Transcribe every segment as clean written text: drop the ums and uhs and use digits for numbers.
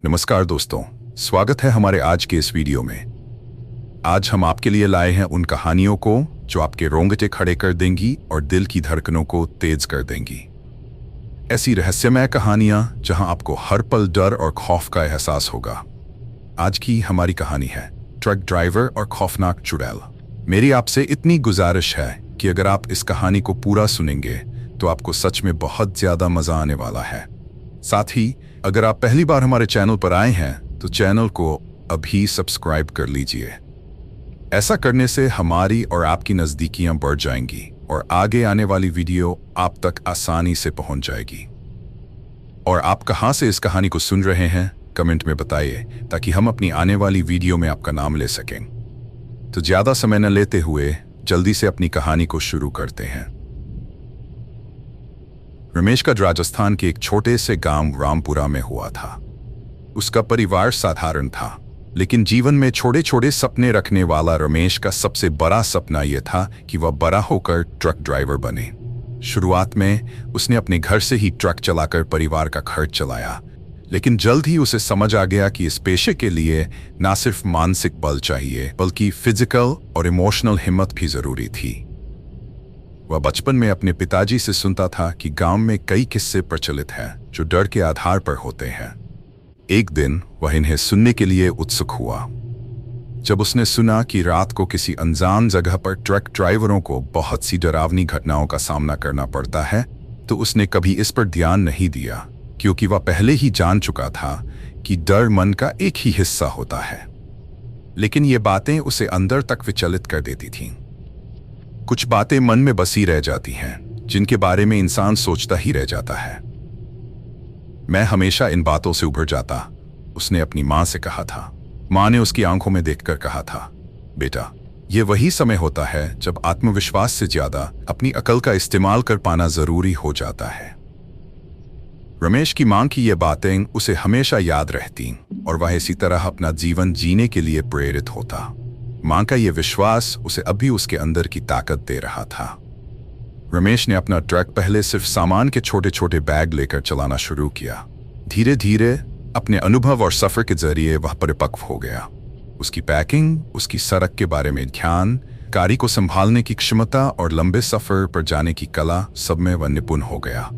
नमस्कार दोस्तों, स्वागत है हमारे आज के इस वीडियो में। आज हम आपके लिए लाए हैं उन कहानियों को जो आपके रोंगटे खड़े कर देंगी और दिल की धड़कनों को तेज कर देंगी। ऐसी रहस्यमय कहानियां जहां आपको हर पल डर और खौफ का एहसास होगा। आज की हमारी कहानी है ट्रक ड्राइवर और खौफनाक चुड़ैल। मेरी आपसे इतनी गुजारिश है कि अगर आप इस कहानी को पूरा सुनेंगे तो आपको सच में बहुत ज्यादा मजा आने वाला है। साथ ही अगर आप पहली बार हमारे चैनल पर आए हैं तो चैनल को अभी सब्सक्राइब कर लीजिए। ऐसा करने से हमारी और आपकी नज़दीकियां बढ़ जाएंगी और आगे आने वाली वीडियो आप तक आसानी से पहुंच जाएगी। और आप कहां से इस कहानी को सुन रहे हैं कमेंट में बताइए, ताकि हम अपनी आने वाली वीडियो में आपका नाम ले सकें। तो ज़्यादा समय न लेते हुए जल्दी से अपनी कहानी को शुरू करते हैं। रमेश का राजस्थान के एक छोटे से गांव रामपुरा में हुआ था। उसका परिवार साधारण था, लेकिन जीवन में छोटे छोटे सपने रखने वाला रमेश का सबसे बड़ा सपना यह था कि वह बड़ा होकर ट्रक ड्राइवर बने। शुरुआत में उसने अपने घर से ही ट्रक चलाकर परिवार का खर्च चलाया, लेकिन जल्द ही उसे समझ आ गया कि इस पेशे के लिए न सिर्फ मानसिक बल चाहिए बल्कि फिजिकल और इमोशनल हिम्मत भी जरूरी थी। वह बचपन में अपने पिताजी से सुनता था कि गांव में कई किस्से प्रचलित हैं जो डर के आधार पर होते हैं। एक दिन वह इन्हें सुनने के लिए उत्सुक हुआ। जब उसने सुना कि रात को किसी अनजान जगह पर ट्रक ड्राइवरों को बहुत सी डरावनी घटनाओं का सामना करना पड़ता है, तो उसने कभी इस पर ध्यान नहीं दिया, क्योंकि वह पहले ही जान चुका था कि डर मन का एक ही हिस्सा होता है। लेकिन ये बातें उसे अंदर तक विचलित कर देती थीं। कुछ बातें मन में बसी रह जाती हैं, जिनके बारे में इंसान सोचता ही रह जाता है। मैं हमेशा इन बातों से उभर जाता, उसने अपनी मां से कहा था। मां ने उसकी आंखों में देखकर कहा था, बेटा, ये वही समय होता है जब आत्मविश्वास से ज्यादा अपनी अकल का इस्तेमाल कर पाना जरूरी हो जाता है। रमेश की मां की ये बातें उसे हमेशा याद रहती और वह इसी तरह अपना जीवन जीने के लिए प्रेरित होता। मां का यह विश्वास उसे अभी उसके अंदर की ताकत दे रहा था। रमेश ने अपना ट्रक पहले सिर्फ सामान के छोटे छोटे बैग लेकर चलाना शुरू किया। धीरे धीरे अपने अनुभव और सफर के जरिए वह परिपक्व हो गया। उसकी पैकिंग, उसकी सड़क के बारे में ध्यान, गाड़ी को संभालने की क्षमता और लंबे सफर पर जाने की कला, सब में वह निपुण हो गया।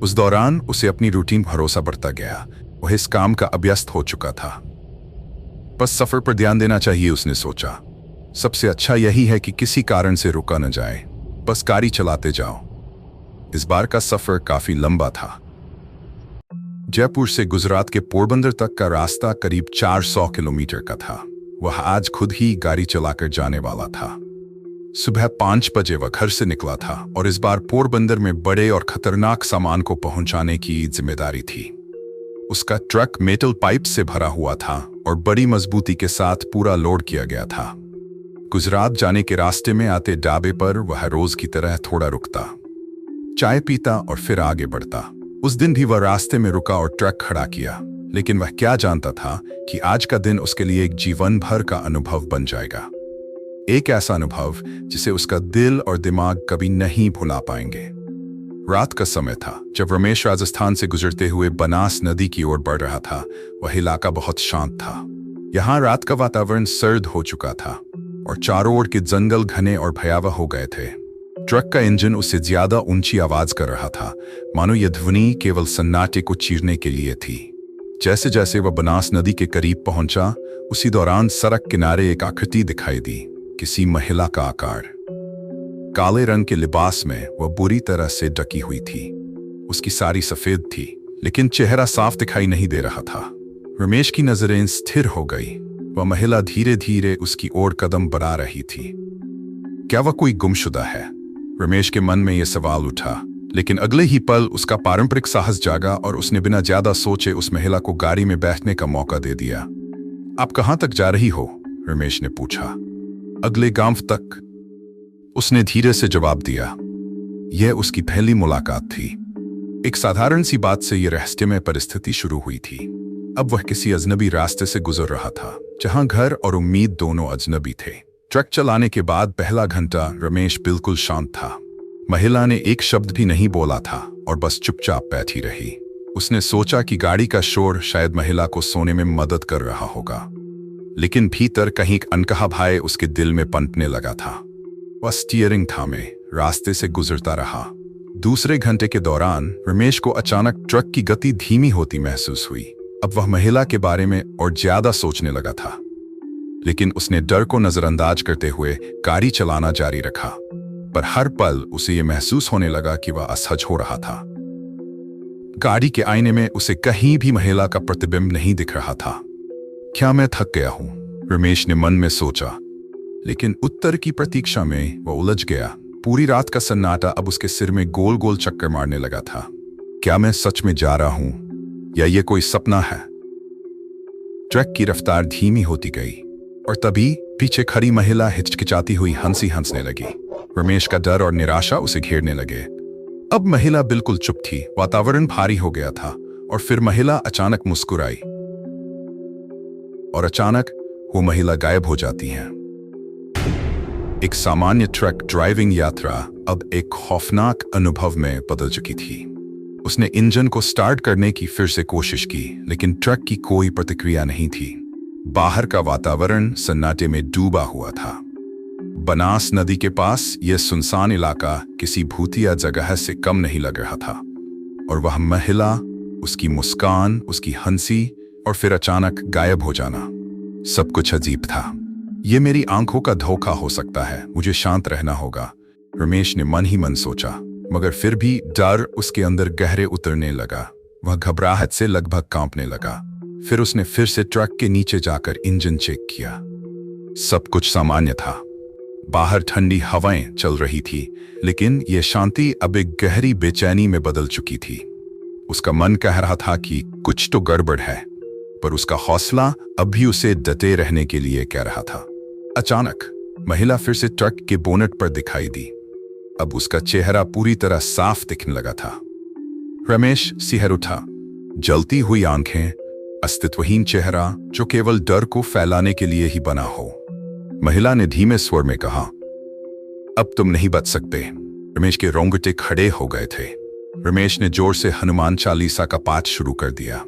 उस दौरान उसे अपनी रूटीन भरोसा बढ़ता गया। वह इस काम का अभ्यस्त हो चुका था। बस सफर पर ध्यान देना चाहिए, उसने सोचा। सबसे अच्छा यही है कि किसी कारण से रुका न जाए, बस गाड़ी चलाते जाओ। इस बार का सफर काफी लंबा था। जयपुर से गुजरात के पोरबंदर तक का रास्ता करीब 400 किलोमीटर का था। वह आज खुद ही गाड़ी चलाकर जाने वाला था। सुबह 5 बजे वह घर से निकला था और इस बार पोरबंदर में बड़े और खतरनाक सामान को पहुंचाने की जिम्मेदारी थी। उसका ट्रक मेटल पाइप से भरा हुआ था और बड़ी मजबूती के साथ पूरा लोड किया गया था। गुजरात जाने के रास्ते में आते ढाबे पर वह रोज की तरह थोड़ा रुकता, चाय पीता और फिर आगे बढ़ता। उस दिन भी वह रास्ते में रुका और ट्रक खड़ा किया, लेकिन वह क्या जानता था कि आज का दिन उसके लिए एक जीवन भर का अनुभव बन जाएगा। एक ऐसा अनुभव जिसे उसका दिल और दिमाग कभी नहीं भुला पाएंगे। रात का समय था जब रमेश राजस्थान से गुजरते हुए बनास नदी की ओर बढ़ रहा था। वह इलाका बहुत शांत था। यहाँ रात का वातावरण सर्द हो चुका था और चारों ओर के जंगल घने और भयावह हो गए थे। ट्रक का इंजन उससे ज्यादा ऊंची आवाज कर रहा था, मानो यह ध्वनि केवल सन्नाटे को चीरने के लिए थी। जैसे जैसे वह बनास नदी के करीब पहुंचा, उसी दौरान सड़क किनारे एक आकृति दिखाई दी, किसी महिला का आकार। काले रंग के लिबास में वह बुरी तरह से ढकी हुई थी। उसकी साड़ी सफेद थी, लेकिन चेहरा साफ दिखाई नहीं दे रहा था। रमेश की नजरें स्थिर हो गई। वह महिला धीरे धीरे उसकी ओर कदम बढ़ा रही थी। क्या वह कोई गुमशुदा है? रमेश के मन में यह सवाल उठा, लेकिन अगले ही पल उसका पारंपरिक साहस जागा और उसने बिना ज्यादा सोचे उस महिला को गाड़ी में बैठने का मौका दे दिया। आप कहां तक जा रही हो? रमेश ने पूछा। अगले गांव तक, उसने धीरे से जवाब दिया। यह उसकी पहली मुलाकात थी। एक साधारण सी बात से यह रहस्यमय परिस्थिति शुरू हुई थी। अब वह किसी अजनबी रास्ते से गुजर रहा था, जहां घर और उम्मीद दोनों अजनबी थे। ट्रक चलाने के बाद पहला घंटा रमेश बिल्कुल शांत था। महिला ने एक शब्द भी नहीं बोला था और बस चुपचाप बैठी रही। उसने सोचा कि गाड़ी का शोर शायद महिला को सोने में मदद कर रहा होगा, लेकिन भीतर कहीं एक अनकहा भय उसके दिल में पनपने लगा था। वह स्टीयरिंग थामे रास्ते से गुजरता रहा। दूसरे घंटे के दौरान रमेश को अचानक ट्रक की गति धीमी होती महसूस हुई। अब वह महिला के बारे में और ज्यादा सोचने लगा था, लेकिन उसने डर को नजरअंदाज करते हुए गाड़ी चलाना जारी रखा। पर हर पल उसे यह महसूस होने लगा कि वह असहज हो रहा था। गाड़ी के आईने में उसे कहीं भी महिला का प्रतिबिंब नहीं दिख रहा था। क्या मैं थक गया हूं? रमेश ने मन में सोचा, लेकिन उत्तर की प्रतीक्षा में वह उलझ गया। पूरी रात का सन्नाटा अब उसके सिर में गोल गोल चक्कर मारने लगा था। क्या मैं सच में जा रहा हूं या ये कोई सपना है? ट्रक की रफ्तार धीमी होती गई और तभी पीछे खड़ी महिला हिचकिचाती हुई हंसने लगी। रमेश का डर और निराशा उसे घेरने लगे। अब महिला बिल्कुल चुप थी, वातावरण भारी हो गया था। और फिर महिला अचानक मुस्कुराई और अचानक वो महिला गायब हो जाती है। एक सामान्य ट्रक ड्राइविंग यात्रा अब एक खौफनाक अनुभव में बदल चुकी थी। उसने इंजन को स्टार्ट करने की फिर से कोशिश की, लेकिन ट्रक की कोई प्रतिक्रिया नहीं थी। बाहर का वातावरण सन्नाटे में डूबा हुआ था। बनास नदी के पास यह सुनसान इलाका किसी भूतिया जगह से कम नहीं लग रहा था। और वह महिला, उसकी मुस्कान, उसकी हंसी और फिर अचानक गायब हो जाना, सब कुछ अजीब था। यह मेरी आंखों का धोखा हो सकता है, मुझे शांत रहना होगा, रमेश ने मन ही मन सोचा। मगर फिर भी डर उसके अंदर गहरे उतरने लगा। वह घबराहट से लगभग कांपने लगा। फिर उसने फिर से ट्रक के नीचे जाकर इंजन चेक किया। सब कुछ सामान्य था। बाहर ठंडी हवाएं चल रही थी, लेकिन यह शांति अब एक गहरी बेचैनी में बदल चुकी थी। उसका मन कह रहा था कि कुछ तो गड़बड़ है, पर उसका हौसला अब भी उसे डटे रहने के लिए कह रहा था। अचानक महिला फिर से ट्रक के बोनट पर दिखाई दी। अब उसका चेहरा पूरी तरह साफ दिखने लगा था। रमेश सिहर उठा। जलती हुई आंखें, अस्तित्वहीन चेहरा जो केवल डर को फैलाने के लिए ही बना हो। महिला ने धीमे स्वर में कहा, अब तुम नहीं बच सकते। रमेश के रोंगटे खड़े हो गए थे। रमेश ने जोर से हनुमान चालीसा का पाठ शुरू कर दिया।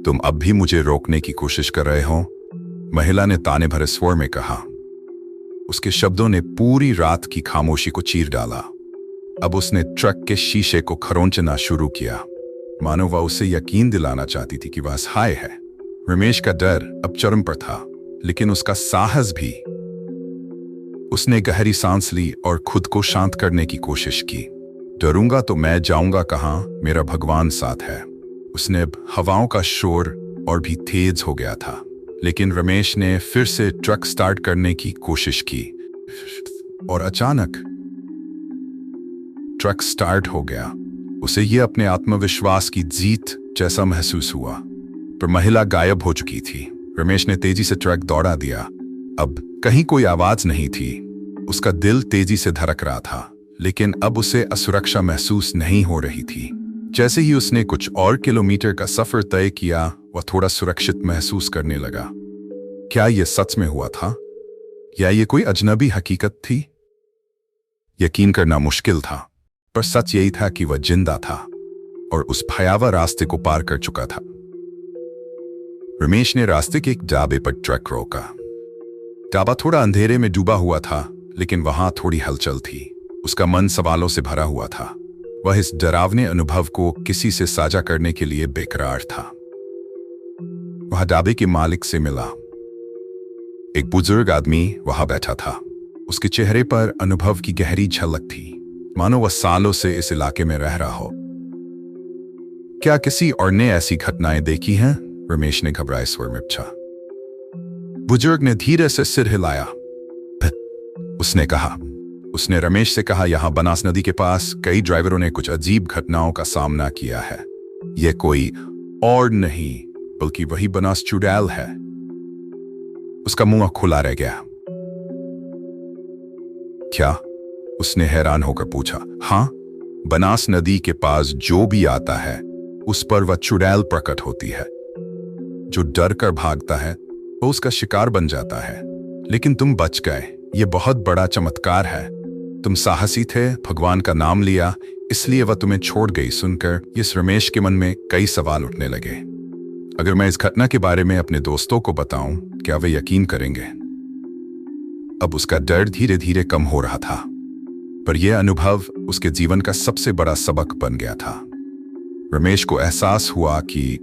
तुम अब भी मुझे रोकने की कोशिश कर रहे हो? महिला ने ताने भरे स्वर में कहा। उसके शब्दों ने पूरी रात की खामोशी को चीर डाला। अब उसने ट्रक के शीशे को खरोंचना शुरू किया, मानो वह उसे यकीन दिलाना चाहती थी कि वह असहाय है। रमेश का डर अब चरम पर था, लेकिन उसका साहस भी। उसने गहरी सांस ली और खुद को शांत करने की कोशिश की। डरूंगा तो मैं जाऊंगा कहां, मेरा भगवान साथ है। उसने हवाओं का शोर और भी तेज हो गया था, लेकिन रमेश ने फिर से ट्रक स्टार्ट करने की कोशिश की और अचानक ट्रक स्टार्ट हो गया। उसे यह अपने आत्मविश्वास की जीत जैसा महसूस हुआ। पर महिला गायब हो चुकी थी। रमेश ने तेजी से ट्रक दौड़ा दिया। अब कहीं कोई आवाज नहीं थी। उसका दिल तेजी से धड़क रहा था, लेकिन अब उसे असुरक्षा महसूस नहीं हो रही थी। जैसे ही उसने कुछ और किलोमीटर का सफर तय किया, वह थोड़ा सुरक्षित महसूस करने लगा। क्या यह सच में हुआ था या यह कोई अजनबी हकीकत थी? यकीन करना मुश्किल था, पर सच यही था कि वह जिंदा था और उस भयावह रास्ते को पार कर चुका था। रमेश ने रास्ते के एक ढाबे पर ट्रक रोका। ढाबा थोड़ा अंधेरे में डूबा हुआ था, लेकिन वहां थोड़ी हलचल थी। उसका मन सवालों से भरा हुआ था। वह इस डरावने अनुभव को किसी से साझा करने के लिए बेकरार था। वह ढाबे के मालिक से मिला। एक बुजुर्ग आदमी वहां बैठा था। उसके चेहरे पर अनुभव की गहरी झलक थी, मानो वह सालों से इस इलाके में रह रहा हो। क्या किसी और ने ऐसी घटनाएं देखी हैं? रमेश ने घबराए स्वर में पूछा। बुजुर्ग ने धीरे से सिर हिलाया। उसने कहा। उसने रमेश से कहा, यहां बनास नदी के पास कई ड्राइवरों ने कुछ अजीब घटनाओं का सामना किया है। यह कोई और नहीं बल्कि वही बनास चुड़ैल है। उसका मुंह खुला रह गया। क्या? उसने हैरान होकर पूछा। हां, बनास नदी के पास जो भी आता है उस पर वह चुड़ैल प्रकट होती है। जो डर कर भागता है वो उसका शिकार बन जाता है। लेकिन तुम बच गए, यह बहुत बड़ा चमत्कार है। तुम साहसी थे, भगवान का नाम लिया, इसलिए वह तुम्हें छोड़ गई सुनकर इस रमेश के मन में कई सवाल उठने लगे। अगर मैं इस घटना के बारे में अपने दोस्तों को बताऊं, क्या वे यकीन करेंगे? अब उसका डर धीरे धीरे कम हो रहा था, पर यह अनुभव उसके जीवन का सबसे बड़ा सबक बन गया था। रमेश को एहसास हुआ कि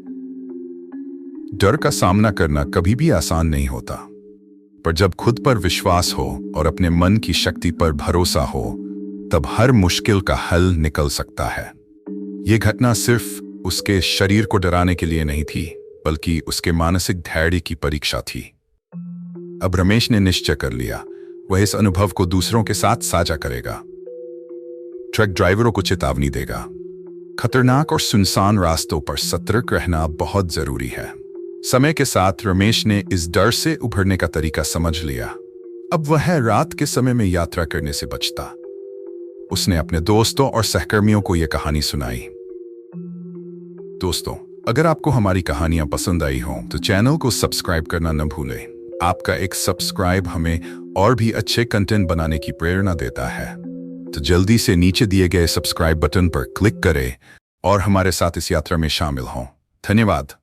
डर का सामना करना कभी भी आसान नहीं होता, पर जब खुद पर विश्वास हो और अपने मन की शक्ति पर भरोसा हो, तब हर मुश्किल का हल निकल सकता है। यह घटना सिर्फ उसके शरीर को डराने के लिए नहीं थी, बल्कि उसके मानसिक धैर्य की परीक्षा थी। अब रमेश ने निश्चय कर लिया, वह इस अनुभव को दूसरों के साथ साझा करेगा। ट्रक ड्राइवरों को चेतावनी देगा। खतरनाक और सुनसान रास्तों पर सतर्क रहना बहुत जरूरी है। समय के साथ रमेश ने इस डर से उभरने का तरीका समझ लिया। अब वह रात के समय में यात्रा करने से बचता। उसने अपने दोस्तों और सहकर्मियों को यह कहानी सुनाई। दोस्तों, अगर आपको हमारी कहानियां पसंद आई हों तो चैनल को सब्सक्राइब करना न भूलें। आपका एक सब्सक्राइब हमें और भी अच्छे कंटेंट बनाने की प्रेरणा देता है। तो जल्दी से नीचे दिए गए सब्सक्राइब बटन पर क्लिक करें और हमारे साथ इस यात्रा में शामिल हों। धन्यवाद।